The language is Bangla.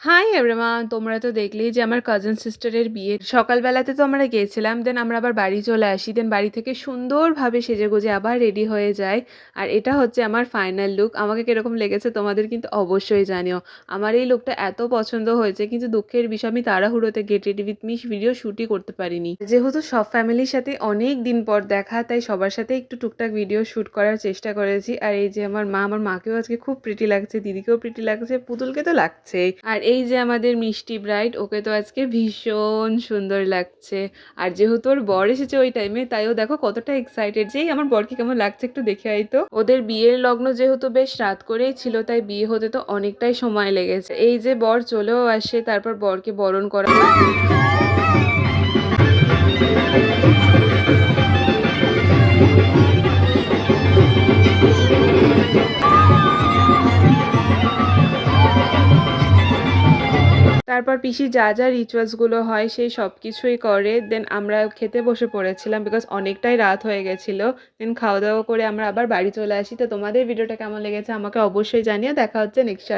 Hi everyone! তোমরা তো দেখলেই যে আমার কাজিন সিস্টারের বিয়ে। সকালবেলাতে তো আমরা গিয়েছিলাম। দেন আমরা আবার বাড়ি চলে আসি। দেন বাড়ি থেকে সুন্দরভাবে সেজেগুজে আবার রেডি হয়ে যাই। আর এটা হচ্ছে আমার ফাইনাল লুক। আমাকে কিরকম লেগেছে তোমাদের কিন্তু অবশ্যই জানিও। আমার এই লুকটা এত পছন্দ হয়েছে, কিন্তু দুঃখের বিষয় আমি তাড়াহুড়োতে get ready with me video শুটই করতে পারিনি। যেহেতু সব ফ্যামিলির সাথে অনেক দিন পর দেখা, তাই সবার সাথে একটু টুকটাক ভিডিও শুট করার চেষ্টা করেছি। আর এই যে আমার মা, আমার মাকেও আজকে খুব প্রিটি লাগছে, দিদিকেও প্রিটি লাগছে, পুতুলকে তো লাগছেই। আর এই যে আমাদের মিষ্টি ব্রাইড, ওকে তো আজকে ভীষণ সুন্দর লাগছে। আর যেহেতু ওর বর এসেছে ওই টাইমে, তাই ও দেখো কতটা এক্সাইটেড যে এই আমার বরকে কেমন লাগছে একটু দেখে আই তো। ওদের বিয়ের লগ্ন যেহেতু বেশ রাত করেই ছিল, তাই বিয়ে হতে তো অনেকটাই সময় লেগেছে। এই যে বর চলেও আসে, তারপর বরকে বরণ করা তারপর পিসি যা, যা রিচুয়ালসগুলো হয় সেই সব কিছুই করে। দেন আমরা খেতে বসে পড়েছিলাম বিকজ অনেকটাই রাত হয়ে গেছিল। দেন খাওয়া-দাওয়া করে আমরা আবার বাড়ি চলে আসি। তো তোমাদের ভিডিওটা কেমন লেগেছে আমাকে অবশ্যই জানিও। দেখা হচ্ছে নেক্সট